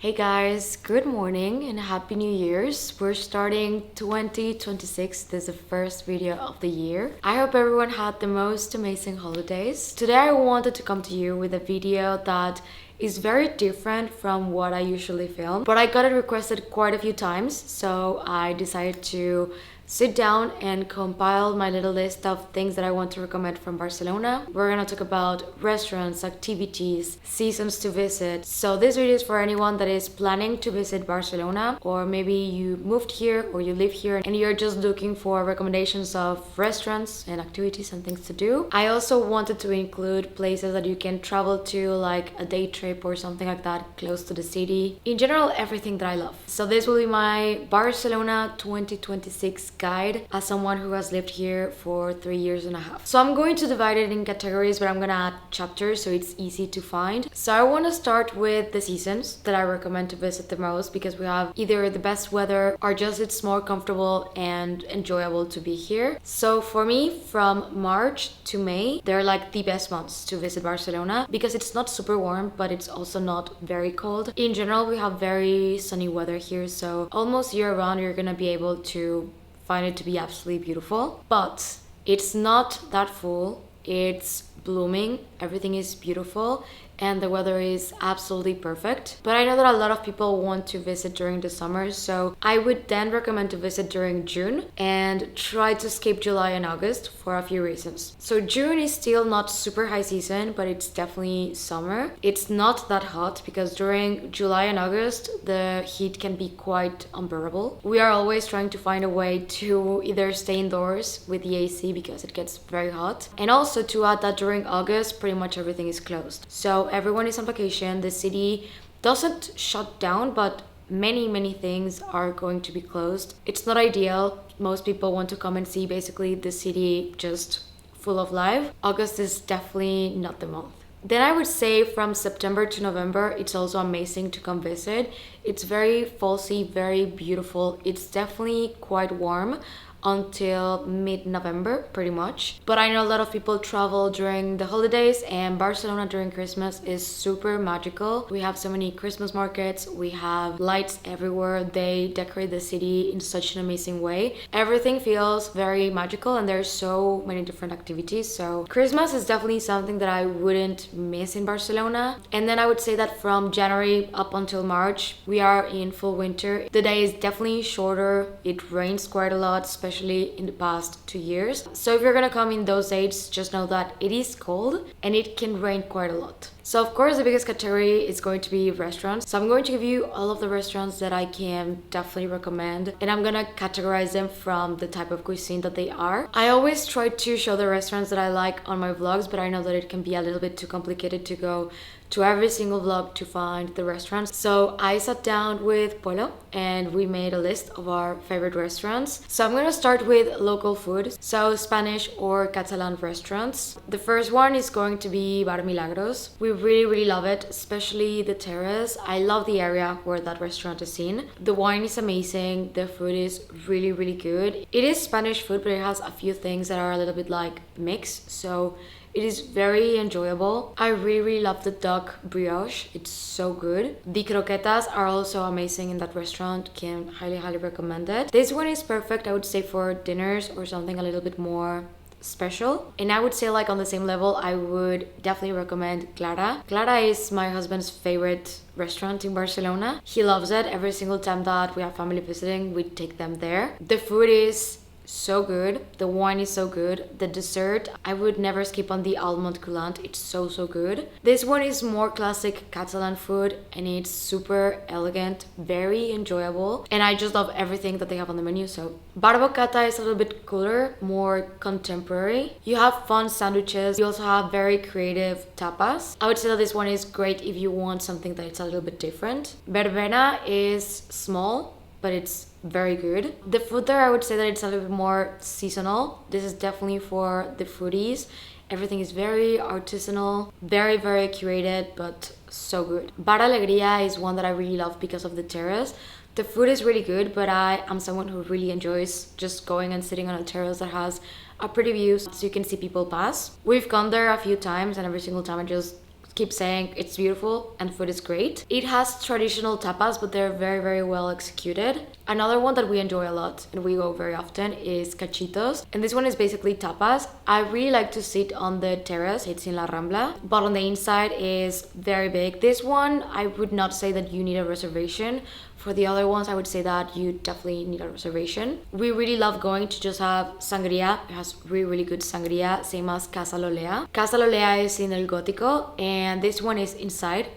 Hey guys, good morning and happy New Year's. We're starting 2026. This is the first video of the year. I hope everyone had the most amazing holidays. Today I wanted to come to you with a video that is very different from what I usually film, but I got it requested quite a few times, so I decided to sit down and compile my little list of things that I want to recommend from Barcelona. We're gonna talk about restaurants, activities, seasons to visit. So this video is for anyone that is planning to visit Barcelona, or maybe you moved here or you live here and you're just looking for recommendations of restaurants and activities and things to do. I also wanted to include places that you can travel to, like a day trip or something like that close to the city. In general, everything that I love. So this will be my Barcelona 2026 guide as someone who has lived here for 3 years and a half. So I'm going to divide it in categories, but I'm gonna add chapters so it's easy to find. So I want to start with the seasons that I recommend to visit the most, because we have either the best weather or just it's more comfortable and enjoyable to be here. So for me, from March to May, they're like the best months to visit Barcelona because it's not super warm, but it's also not very cold. In general, we have very sunny weather here, so almost year round you're gonna be able to find it to be absolutely beautiful. But it's not that full, it's blooming, everything is beautiful, and the weather is absolutely perfect. But I know that a lot of people want to visit during the summer, so I would then recommend to visit during June and try to skip July and August for a few reasons. So June is still not super high season, but it's definitely summer. It's not that hot because during July and August the heat can be quite unbearable. We are always trying to find a way to either stay indoors with the AC because it gets very hot, and also to add that during August pretty much everything is closed. So everyone is on vacation. The city doesn't shut down, but many things are going to be closed. It's not ideal. Most people want to come and see basically the city just full of life. August is definitely not the month. Then I would say from September to November, it's also amazing to come visit. It's very fallsy, very beautiful. It's definitely quite warm until mid-November pretty much, but I know a lot of people travel during the holidays, and Barcelona during Christmas is super magical. We have so many Christmas markets, we have lights everywhere, they decorate the city in such an amazing way. Everything feels very magical and there's so many different activities, so Christmas is definitely something that I wouldn't miss in Barcelona. And then I would say that from January up until March we are in full winter. The day is definitely shorter, it rains quite a lot, especially in the past 2 years. So if you're gonna come in those dates, just know that it is cold and it can rain quite a lot. So of course the biggest category is going to be restaurants. So I'm going to give you all of the restaurants that I can definitely recommend, and I'm gonna categorize them from the type of cuisine that they are. I always try to show the restaurants that I like on my vlogs, but I know that it can be a little bit too complicated to go to every single vlog to find the restaurants. So I sat down with Polo and we made a list of our favorite restaurants. So I'm gonna start with local food, so Spanish or Catalan restaurants. The first one is going to be Bar Milagros. We really love it, especially the terrace. I love the area where that restaurant is in. The wine is amazing, the food is really good. It is Spanish food, but it has a few things that are a little bit like mixed, so it is very enjoyable. I really love the duck brioche. It's so good. The croquetas are also amazing in that restaurant. Can highly recommend it. This one is perfect, I would say, for dinners or something a little bit more special. And I would say, like, on the same level, I would definitely recommend Clara. Clara is my husband's favorite restaurant in Barcelona. He loves it. Every single time that we have family visiting, we take them there. The food is so good, the wine is so good, the dessert I would never skip on the almond coulant. It's so good. This one is more classic Catalan food and it's super elegant, very enjoyable, and I just love everything that they have on the menu. So Bar Bocata is a little bit cooler, more contemporary. You have fun sandwiches, you also have very creative tapas. I would say that this one is great if you want something that's a little bit different. Verbena is small, but it's very good. The food there, I would say that it's a little bit more seasonal. This is definitely for the foodies. Everything is very artisanal, very curated, but so good. Bar Alegría is one that I really love because of the terrace. The food is really good, but I am someone who really enjoys just going and sitting on a terrace that has a pretty view so you can see people pass. We've gone there a few times and every single time I just keep saying it's beautiful and food is great. It has traditional tapas, but they're very, very well executed. Another one that we enjoy a lot and we go very often is cachitos. And this one is basically tapas. I really like to sit on the terrace. It's in La Rambla, but on the inside is very big. This one, I would not say that you need a reservation. For the other ones, I would say that you definitely need a reservation. We really love going to just have sangria. It has really, really good sangria, same as Casa Lolea. Casa Lolea is in El Gótico, and this one is inside.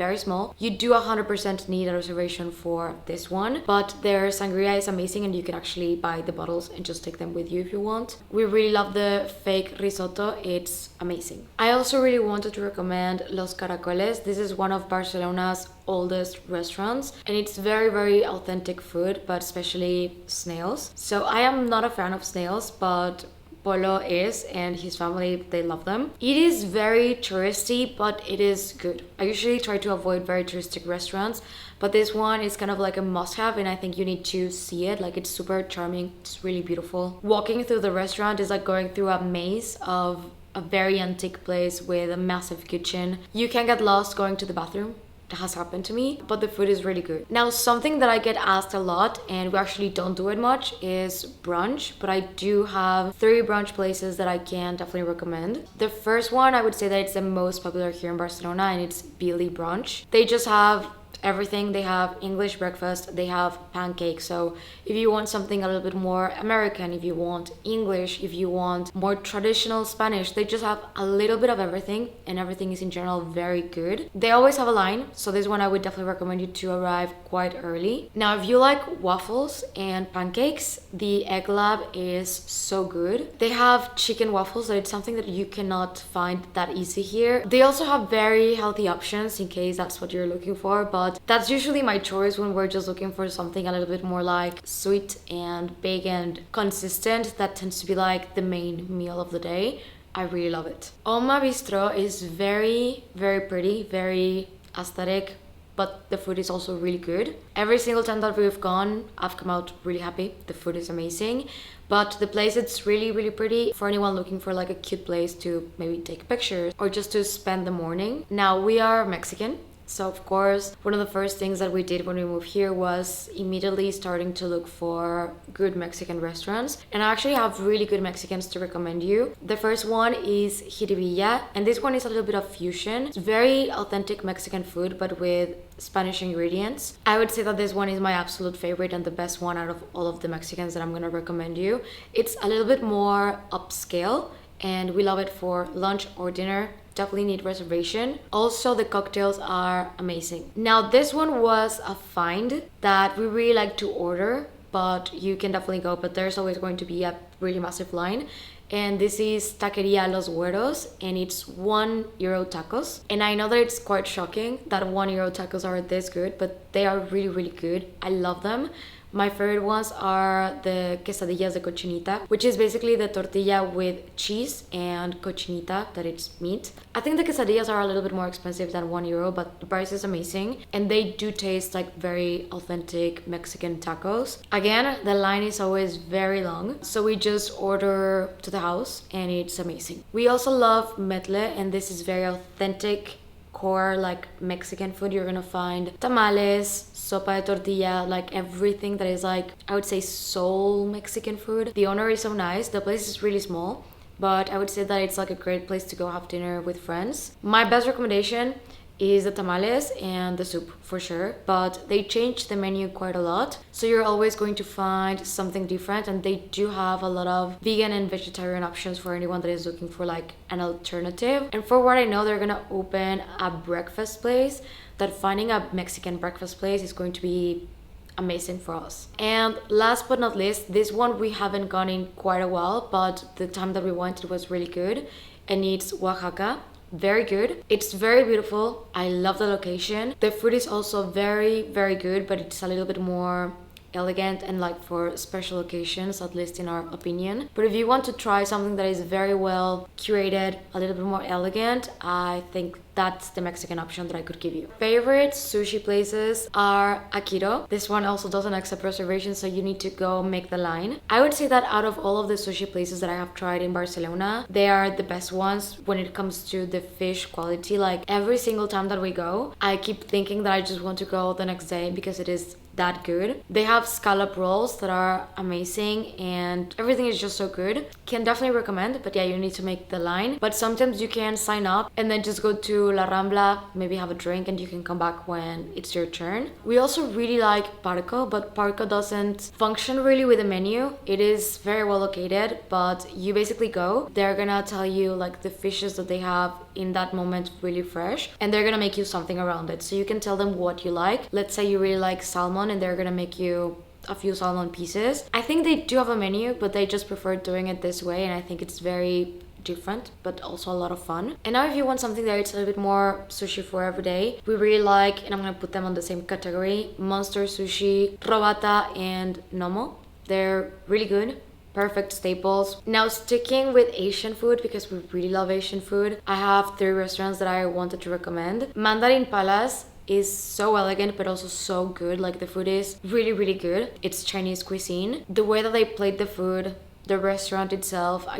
Very small. You do 100% need a reservation for this one, but their sangria is amazing and you can actually buy the bottles and just take them with you if you want. We really love the fake risotto. It's amazing. I also really wanted to recommend Los Caracoles. This is one of Barcelona's oldest restaurants and it's very, very authentic food, but especially snails. So I am not a fan of snails, but Polo is, and his family, they love them. It is very touristy, but it is good. I usually try to avoid very touristic restaurants, but this one is kind of like a must-have, and I think you need to see it. Like, it's super charming. It's really beautiful. Walking through the restaurant is like going through a maze of a very antique place with a massive kitchen. You can get lost going to the bathroom. That has happened to me, but the food is really good. Now, something that I get asked a lot, and we actually don't do it much, is brunch, but I do have 3 brunch places that I can definitely recommend. The first one, I would say that it's the most popular here in Barcelona, and it's Billy Brunch. They just have everything. They have English breakfast, they have pancakes. So if you want something a little bit more American, if you want English, if you want more traditional Spanish, they just have a little bit of everything, and everything is in general very good. They always have a line, so this one I would definitely recommend you to arrive quite early. Now, if you like waffles and pancakes, the EggLab is so good. They have chicken waffles, so it's something that you cannot find that easy here. They also have very healthy options in case that's what you're looking for, but that's usually my choice when we're just looking for something a little bit more like sweet and big and consistent. That tends to be like the main meal of the day. I really love it. Oma Bistrot is very, very pretty, very aesthetic, but the food is also really good. Every single time that we've gone, I've come out really happy. The food is amazing, but the place, it's really, really pretty for anyone looking for like a cute place to maybe take pictures or just to spend the morning. Now, we are Mexican, so of course, one of the first things that we did when we moved here was immediately starting to look for good Mexican restaurants. And I actually have really good Mexicans to recommend you. The first one is Jiribilla, and this one is a little bit of fusion. It's very authentic Mexican food, but with Spanish ingredients. I would say that this one is my absolute favorite and the best one out of all of the Mexicans that I'm gonna recommend you. It's a little bit more upscale, and we love it for lunch or dinner. Definitely need reservation. Also, the cocktails are amazing. Now, this one was a find that we really like to order, but you can definitely go, but there's always going to be a really massive line. And this is Taqueria Los Güeros, and it's €1 tacos. And I know that it's quite shocking that €1 tacos are this good, but they are really, really good. I love them. My favorite ones are the quesadillas de cochinita, which is basically the tortilla with cheese and cochinita, that it's meat. I think the quesadillas are a little bit more expensive than €1, but the price is amazing. And they do taste like very authentic Mexican tacos. Again, the line is always very long, so we just order to the house and it's amazing. We also love metle, and this is very authentic core like Mexican food. You're gonna find tamales, sopa de tortilla, like everything that is like, I would say, soul Mexican food. The owner is so nice. The place is really small, but I would say that it's like a great place to go have dinner with friends. My best recommendation is the tamales and the soup for sure, but they changed the menu quite a lot, so you're always going to find something different. And they do have a lot of vegan and vegetarian options for anyone that is looking for like an alternative. And for what I know, they're gonna open a breakfast place, that finding a Mexican breakfast place is going to be amazing for us. And last but not least, this one we haven't gone in quite a while, but the time that we went, it was really good, and it's Oaxaca. Very good. It's very beautiful. I love the location. The food is also very, very good, but it's a little bit more elegant and like for special occasions, at least in our opinion. But if you want to try something that is very well curated, a little bit more elegant, I think that's the Mexican option that I could give you. Favorite sushi places are Akito. This one also doesn't accept reservations, so you need to go make the line. I would say that out of all of the sushi places that I have tried in Barcelona, they are the best ones when it comes to the fish quality. Like every single time that we go, I keep thinking that I just want to go the next day because it is that good. They have scallop rolls that are amazing and everything is just so good. Can definitely recommend, but yeah, you need to make the line. But sometimes you can sign up and then just go to La Rambla, maybe have a drink, and you can come back when it's your turn. We also really like Parco, but Parco doesn't function really with a menu. It is very well located, but you basically go, they're gonna tell you like the fishes that they have in that moment really fresh, and they're gonna make you something around it. So you can tell them what you like. Let's say you really like salmon and they're gonna make you a few salmon pieces. I think they do have a menu, but they just prefer doing it this way, and I think it's very different but also a lot of fun. And now if you want something that it's a little bit more sushi for every day, we really like, and I'm gonna put them on the same category, Monster Sushi, Robata and Nomo. They're really good, perfect staples. Now sticking with Asian food, because we really love Asian food, I have 3 restaurants that I wanted to recommend. Mandarin Palace is so elegant but also so good. Like the food is really good. It's Chinese cuisine. The way that they plate the food, the restaurant itself, I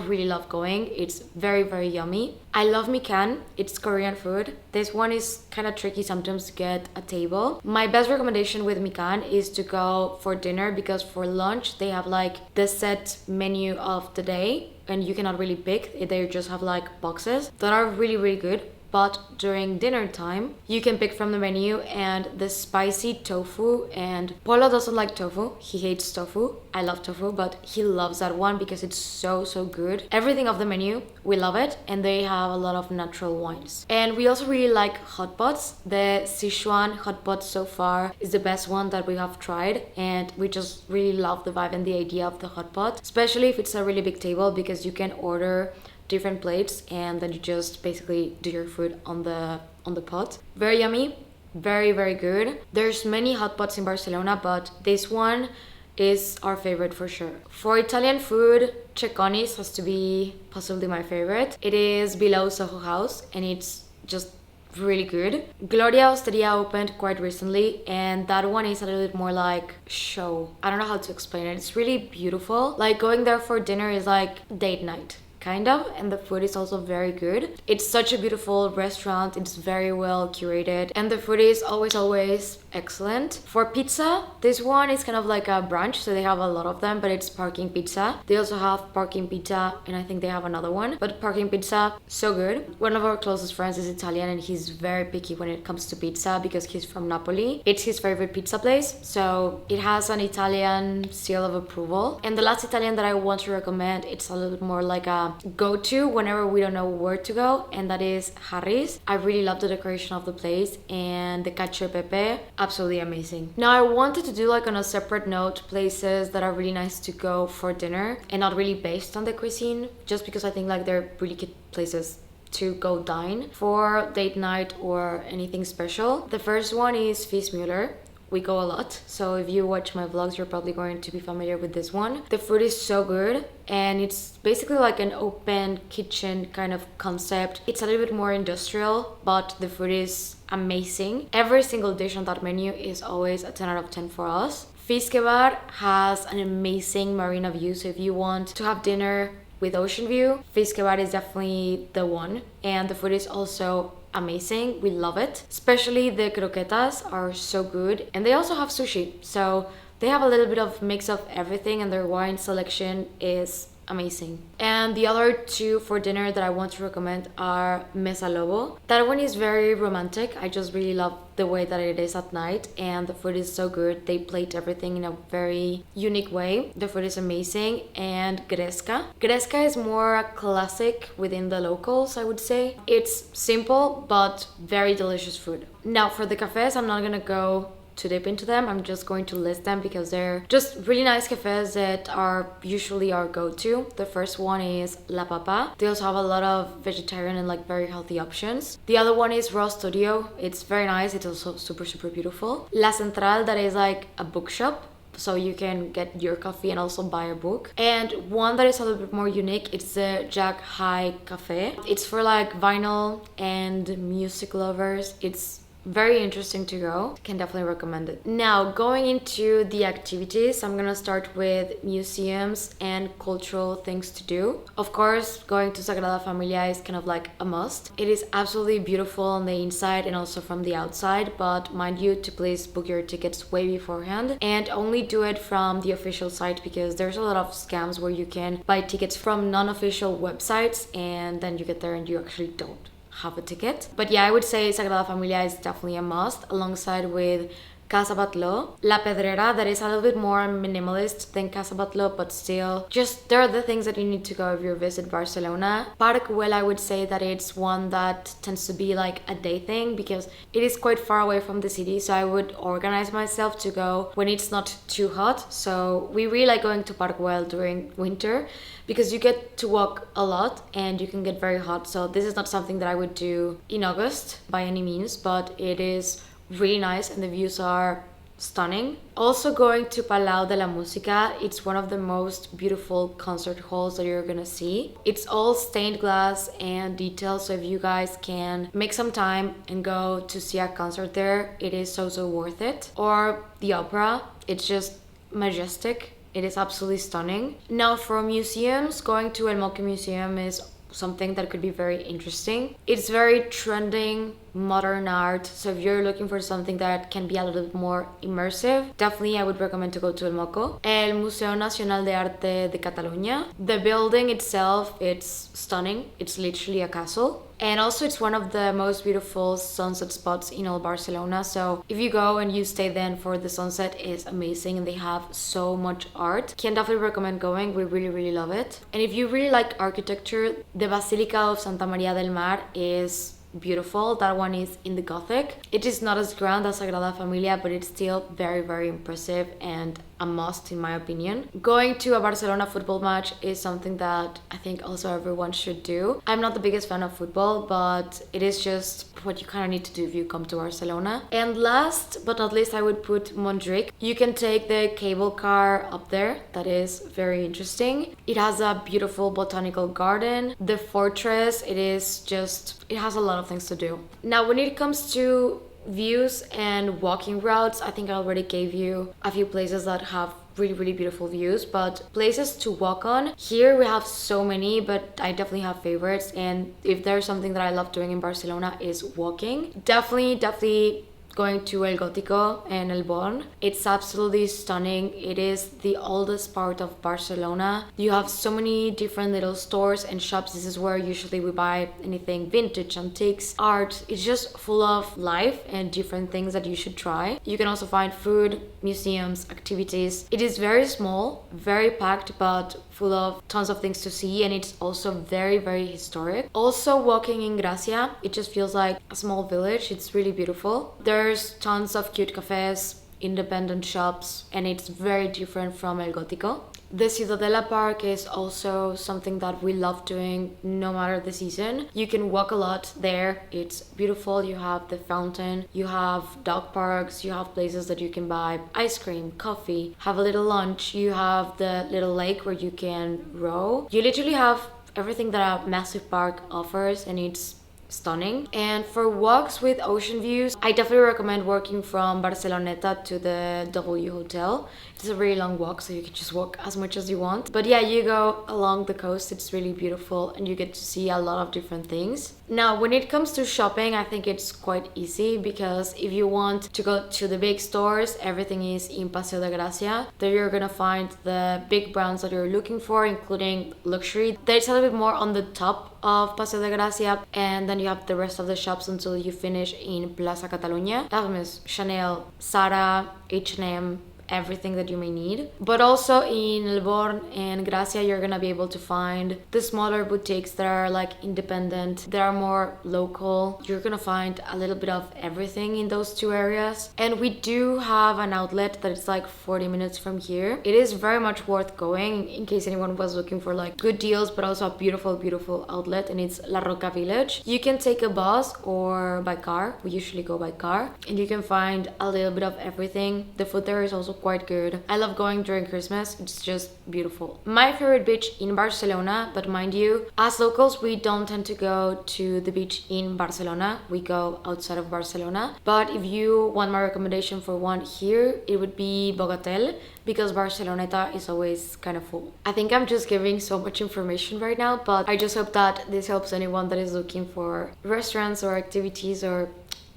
really love going. It's very yummy. I love Mikan. It's Korean food. This one is kind of tricky sometimes to get a table. My best recommendation with Mikan is to go for dinner, because for lunch they have like the set menu of the day and you cannot really pick. They just have like boxes that are really good. But during dinner time, you can pick from the menu, and the spicy tofu, and Polo doesn't like tofu. He hates tofu. I love tofu, but he loves that one because it's so good. Everything of the menu, we love it, and they have a lot of natural wines. And we also really like hot pots. The Sichuan hot pot so far is the best one that we have tried, and we just really love the vibe and the idea of the hot pot, especially if it's a really big table, because you can order different plates and then you just basically do your food on the pot. Very yummy, very good. There's many hot pots in Barcelona, but this one is our favorite for sure. For Italian food, Cecconi's has to be possibly my favorite. It is below Soho House and it's just really good. Gloria Osteria opened quite recently, and that one is a little bit more like show. I don't know how to explain it. It's really beautiful. Like going there for dinner is like date night, kind of, and the food is also very good. It's such a beautiful restaurant. It's very well curated and the food is always excellent. For pizza, this one is kind of like a brunch, so they have a lot of them, but it's parking pizza. They also have parking pizza, and I think they have another one, but parking pizza, so good. One of our closest friends is Italian and he's very picky when it comes to pizza because he's from Napoli. It's his favorite pizza place, so it has an Italian seal of approval. And the last Italian that I want to recommend, it's a little bit more like a go-to whenever we don't know where to go, and that is Harry's. I really love the decoration of the place, and the cacio e pepe, absolutely amazing. Now I wanted to do like on a separate note places that are really nice to go for dinner and not really based on the cuisine, just because I think like they're really good places to go dine for date night or anything special. The first one is Fischmüller. We go a lot, so if you watch my vlogs, you're probably going to be familiar with this one. The food is so good, and it's basically like an open kitchen kind of concept. It's a little bit more industrial, but the food is amazing. Every single dish on that menu is always a 10 out of 10 for us. Fiskebar has an amazing marina view, so if you want to have dinner with ocean view, Fiskebar is definitely the one, and the food is also amazing. We love it, especially the croquetas are so good, and they also have sushi, so they have a little bit of mix of everything, and their wine selection is amazing. And the other two for dinner that I want to recommend are Mesa Lobo. That one is very romantic. I just really love the way that it is at night, and the food is so good. They plate everything in a very unique way. The food is amazing. And Gresca. Gresca is more classic within the locals, I would say. It's simple but very delicious food. Now for the cafes, I'm not gonna go too deep into them. I'm just going to list them because they're just really nice cafes that are usually our go-to. The first one is La Papa. They also have a lot of vegetarian and like very healthy options. The other one is Raw Studio. It's very nice. It's also super beautiful. La Central, that is like a bookshop, so you can get your coffee and also buy a book. And one that is a little bit more unique, it's the Jack High Cafe. It's for like vinyl and music lovers. It's very interesting to go. Can definitely recommend it. Now, going into the activities, I'm gonna start with museums and cultural things to do. Of course, going to Sagrada Familia is kind of like a must. It is absolutely beautiful on the inside and also from the outside, but mind you to please book your tickets way beforehand and only do it from the official site, because there's a lot of scams where you can buy tickets from non-official websites and then you get there and you actually don't have a ticket. But yeah, I would say Sagrada Familia is definitely a must, alongside with Casa Batlló, La Pedrera, that is a little bit more minimalist than Casa Batlló, but still, just there are the things that you need to go if you visit Barcelona. Parc Güell, I would say that it's one that tends to be like a day thing because it is quite far away from the city, so I would organize myself to go when it's not too hot. So we really like going to Parc Güell during winter because you get to walk a lot and you can get very hot. So this is not something that I would do in August by any means, but it is really nice and the views are stunning. Also going to Palau de la Música, it's one of the most beautiful concert halls that you're gonna see. It's all stained glass and detailed, so if you guys can make some time and go to see a concert there, it is so worth it. Or the opera, it's just majestic. It is absolutely stunning. Now for museums, going to El Moche Museum is something that could be very interesting. It's very trending modern art, so if you're looking for something that can be a little bit more immersive, definitely I would recommend to go to El Moco. El Museo Nacional de Arte de Catalunya, the building itself, it's stunning. It's literally a castle. And also it's one of the most beautiful sunset spots in all Barcelona. So if you go and you stay then for the sunset, it's amazing and they have so much art. Can definitely recommend going. We really love it. And if you really like architecture, the Basilica of Santa Maria del Mar is beautiful. That one is in the Gothic. It is not as grand as Sagrada Familia, but it's still very impressive and a must in my opinion. Going to a Barcelona football match is something that I think also everyone should do. I'm not the biggest fan of football, but it is just what you kind of need to do if you come to Barcelona. And last but not least, I would put Montjuic. You can take the cable car up there. That is very interesting. It has a beautiful botanical garden. The fortress, it has a lot of things to do. Now when it comes to views and walking routes, I think I already gave you a few places that have really beautiful views, but places to walk on, here we have so many, but I definitely have favorites. And if there's something that I love doing in Barcelona is walking. Definitely going to El Gótico and El Born. It's absolutely stunning. It is the oldest part of Barcelona. You have so many different little stores and shops. This is where usually we buy anything vintage, antiques, art. It's just full of life and different things that you should try. You can also find food, museums, activities. It is very small, very packed, but full of tons of things to see, and it's also very historic. Also walking in Gràcia, it just feels like a small village. It's really beautiful. There's tons of cute cafes, independent shops, and it's very different from El Gótico. The Ciudadela Park is also something that we love doing no matter the season. You can walk a lot there. It's beautiful. You have the fountain, you have dog parks, you have places that you can buy ice cream, coffee, have a little lunch. You have the little lake where you can row. You literally have everything that a massive park offers, and it's stunning. And for walks with ocean views, I definitely recommend walking from Barceloneta to the W Hotel. It's a really long walk, so you can just walk as much as you want. But yeah, you go along the coast, it's really beautiful, and you get to see a lot of different things. Now, when it comes to shopping, I think it's quite easy, because if you want to go to the big stores, everything is in Paseo de Gracia. There you're gonna find the big brands that you're looking for, including luxury. There's a little bit more on the top of Paseo de Gracia, and then you have the rest of the shops until you finish in Plaza Catalunya. That means Chanel, Zara, H&M, everything that you may need. But also in El Born and Gràcia, you're gonna be able to find the smaller boutiques that are like independent, that are more local. You're gonna find a little bit of everything in those two areas. And we do have an outlet that is like 40 minutes from here. It is very much worth going in case anyone was looking for like good deals, but also a beautiful outlet, and it's La Roca Village. You can take a bus or by car. We usually go by car, and you can find a little bit of everything. The food there is also quite good. I love going during Christmas. It's just beautiful. My favorite beach in Barcelona, but mind you, as locals, we don't tend to go to the beach in Barcelona. We go outside of Barcelona. But if you want my recommendation for one here, it would be Bogatel, because Barceloneta is always kind of full. I think I'm just giving so much information right now, but I just hope that this helps anyone that is looking for restaurants or activities or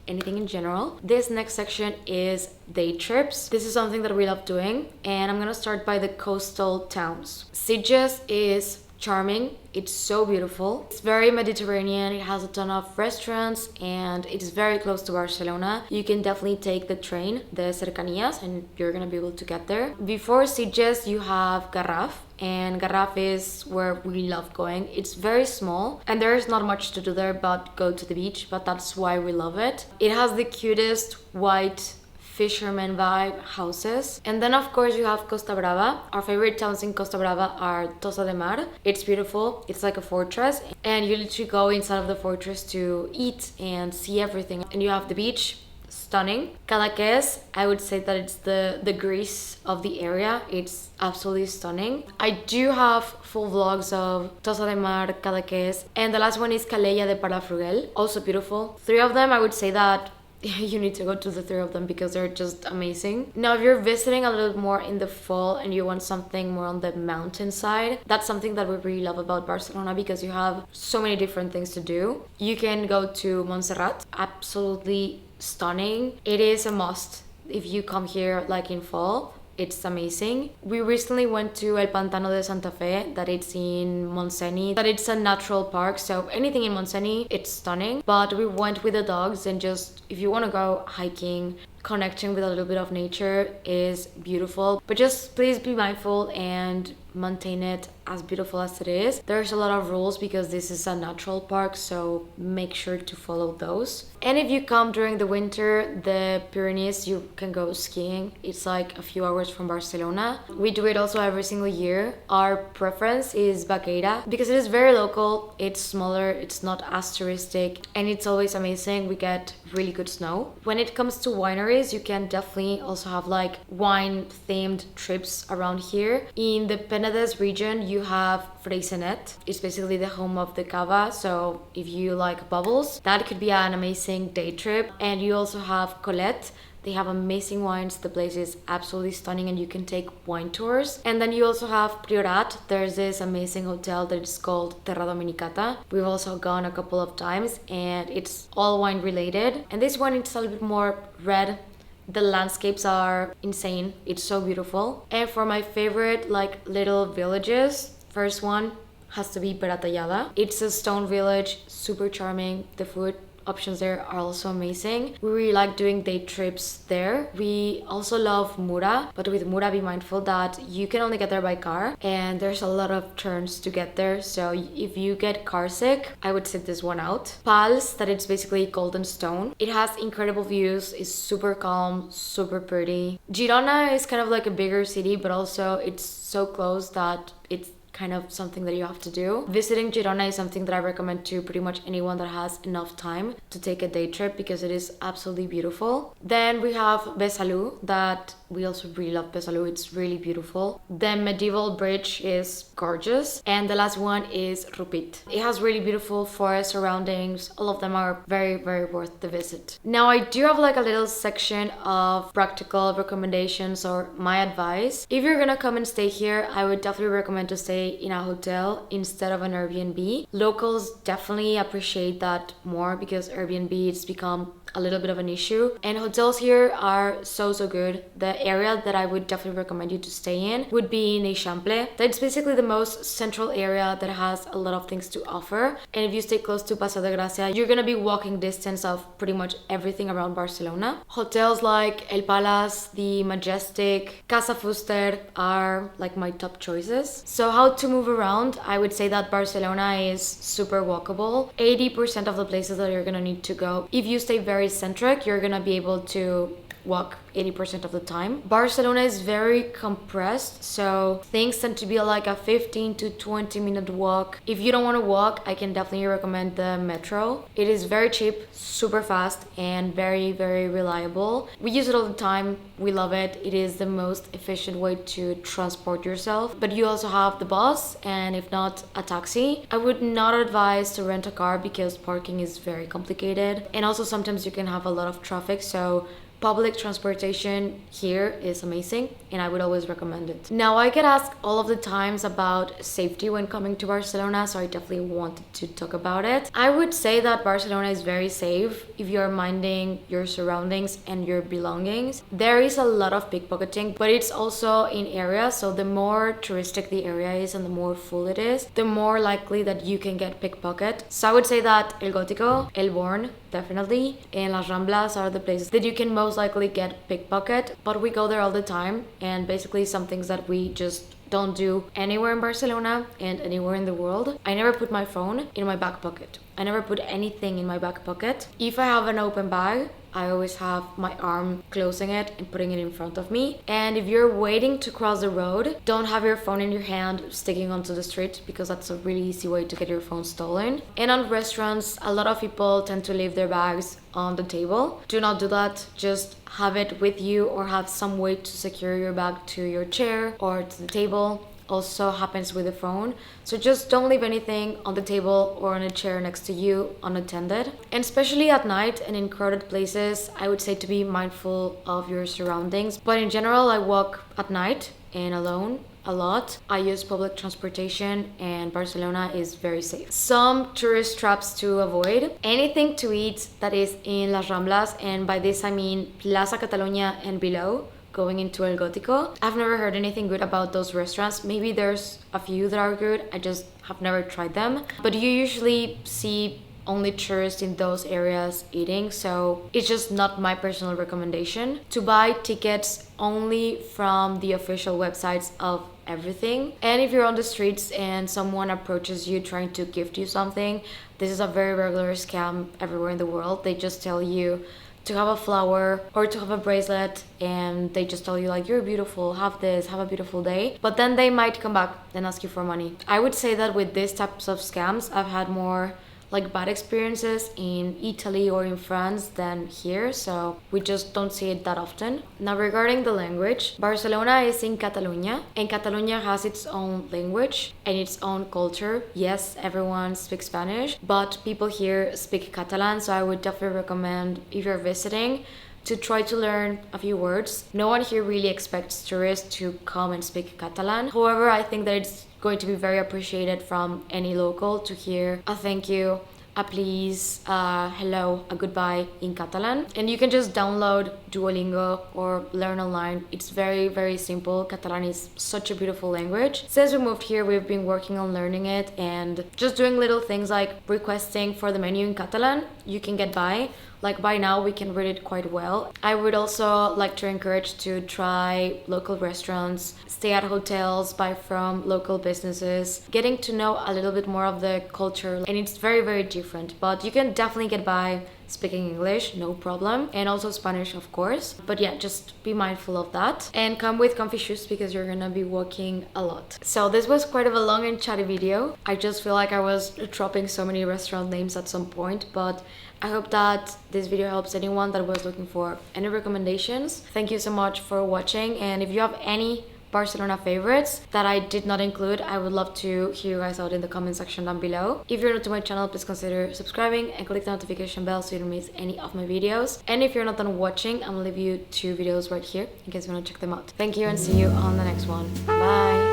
anything in general. This next section is day trips. This is something that we love doing, and I'm gonna start by the coastal towns. Sitges is charming. It's so beautiful. It's very Mediterranean. It has a ton of restaurants and it's very close to Barcelona. You can definitely take the train, the Cercanías, and you're gonna be able to get there. Before Sitges, you have Garraf, and Garraf is where we love going. It's very small and there's not much to do there but go to the beach, but that's why we love it. It has the cutest white fisherman vibe houses. And then of course you have Costa Brava. Our favorite towns in Costa Brava are Tossa de Mar. It's beautiful. It's like a fortress and you literally go inside of the fortress to eat and see everything. And you have the beach, stunning. Cadaqués, I would say that it's the Greece of the area. It's absolutely stunning. I do have full vlogs of Tossa de Mar, Cadaqués, and the last one is Calella de Palafrugell, also beautiful. 3 of them, I would say that you need to go to the 3 of them because they're just amazing. Now, if you're visiting a little more in the fall and you want something more on the mountain side, that's something that we really love about Barcelona because you have so many different things to do. You can go to Montserrat, absolutely stunning. It is a must if you come here like in fall. It's amazing. We recently went to El Pantano de Santa Fe, that it's in Montseny, that it's a natural park, so anything in Montseny, it's stunning. But we went with the dogs and just, if you want to go hiking, connecting with a little bit of nature is beautiful. But just please be mindful and maintain it as beautiful as it is. There's a lot of rules because this is a natural park, so make sure to follow those. And if you come during the winter, the Pyrenees, you can go skiing. It's like a few hours from Barcelona. We do it also every single year. Our preference is Baqueira because it is very local, it's smaller, it's not as touristic, and it's always amazing. We get really good snow. When it comes to wineries, you can definitely also have like wine themed trips around here. In the Penedès region, you have Freixenet. It's basically the home of the cava, so if you like bubbles, that could be an amazing day trip. And you also have Colette. They have amazing wines. The place is absolutely stunning and you can take wine tours. And then you also have Priorat. There's this amazing hotel that is called Terra Dominicata. We've also gone a couple of times and it's all wine related. And this one is a little bit more red. The landscapes are insane. It's so beautiful. And for my favorite like little villages, first one has to be Peratallada. It's a stone village, super charming. The food options there are also amazing. We really like doing day trips there. We also love Mura, but with Mura be mindful that you can only get there by car and there's a lot of turns to get there, so if you get car sick, I would sit this one out. Pals, that it's basically golden stone. It has incredible views, it's super calm, super pretty. Girona is kind of like a bigger city, but also it's so close that it's kind of something that you have to do. Visiting Girona is something that I recommend to pretty much anyone that has enough time to take a day trip because it is absolutely beautiful. Then we have Besalú, that we also really love Besalú. It's really beautiful. The medieval bridge is gorgeous. And the last one is Rupit. It has really beautiful forest surroundings. All of them are very, very worth the visit. Now I do have like a little section of practical recommendations or my advice. If you're gonna come and stay here, I would definitely recommend to stay in a hotel instead of an Airbnb. Locals definitely appreciate that more because Airbnb it's become a little bit of an issue, and hotels here are so good. The area that I would definitely recommend you to stay in would be in Eixample. That's basically the most central area that has a lot of things to offer, and if you stay close to Paseo de Gràcia, you're gonna be walking distance of pretty much everything around Barcelona. Hotels like El Palace, the Majestic, Casa Fuster are like my top choices. So how to move around, I would say that Barcelona is super walkable. 80% of the places that you're gonna need to go, if you stay very centric, you're gonna be able to walk 80% of the time. Barcelona is very compressed, so things tend to be like a 15 to 20 minute walk. If you don't want to walk, I can definitely recommend the metro. It is very cheap, super fast, and very, very reliable. We use it all the time. We love it. It is the most efficient way to transport yourself. But you also have the bus, and if not, a taxi. I would not advise to rent a car because parking is very complicated, and also sometimes you can have a lot of traffic, so public transportation here is amazing and I would always recommend it. Now, I get asked all of the times about safety when coming to Barcelona, so I definitely wanted to talk about it. I would say that Barcelona is very safe if you're minding your surroundings and your belongings. There is a lot of pickpocketing, but it's also in areas, so the more touristic the area is and the more full it is, the more likely that you can get pickpocket. So I would say that El Gótico, El Born, definitely, and Las Ramblas are the places that you can most likely get pickpocket, but we go there all the time, and basically some things that we just don't do anywhere in Barcelona and anywhere in the world. I never put my phone in my back pocket. I never put anything in my back pocket. If I have an open bag, I always have my arm closing it and putting it in front of me. And if you're waiting to cross the road, don't have your phone in your hand sticking onto the street, because that's a really easy way to get your phone stolen. And on restaurants, a lot of people tend to leave their bags on the table. Do not do that. Just have it with you or have some way to secure your bag to your chair or to the table. Also happens with the phone, so just don't leave anything on the table or on a chair next to you unattended. And especially at night and in crowded places, I would say to be mindful of your surroundings. But in general, I walk at night and alone a lot. I use public transportation, and Barcelona is very safe. Some tourist traps to avoid: anything to eat that is in Las Ramblas, and by this I mean Plaza Catalunya and below, going into El Gótico. I've never heard anything good about those restaurants. Maybe there's a few that are good, I just have never tried them. But you usually see only tourists in those areas eating, so it's just not my personal recommendation. To buy tickets only from the official websites of everything. And if you're on the streets and someone approaches you trying to gift you something, this is a very regular scam everywhere in the world. They just tell you to have a flower or to have a bracelet, and they just tell you like, you're beautiful, have this, have a beautiful day. But then they might come back and ask you for money. I would say that with these types of scams, I've had more like bad experiences in Italy or in France than here, so we just don't see it that often. Now, regarding the language, Barcelona is in Catalonia, and Catalonia has its own language and its own culture. Yes, everyone speaks Spanish, but people here speak Catalan, so I would definitely recommend, if you're visiting, to try to learn a few words. No one here really expects tourists to come and speak Catalan. However, I think that it's going to be very appreciated from any local to hear a thank you, a please, a hello, a goodbye in Catalan. And you can just download Duolingo or learn online. It's very, very simple. Catalan is such a beautiful language. Since we moved here, we've been working on learning it and just doing little things like requesting for the menu in Catalan. You can get by. Like by now we can read it quite well. I would also like to encourage to try local restaurants, stay at hotels, buy from local businesses, getting to know a little bit more of the culture. And it's very, very different, but you can definitely get by speaking English, no problem, and also Spanish, of course. But yeah, just be mindful of that and come with comfy shoes because you're gonna be walking a lot. So this was quite of a long and chatty video. I just feel like I was dropping so many restaurant names at some point, but I hope that this video helps anyone that was looking for any recommendations. Thank you so much for watching, and if you have any Barcelona favorites that I did not include, I would love to hear you guys out in the comment section down below. If you're new to my channel, please consider subscribing and click the notification bell so you don't miss any of my videos. And if you're not done watching, I'm gonna leave you 2 videos right here in case you want to check them out. Thank you and see you on the next one. Bye!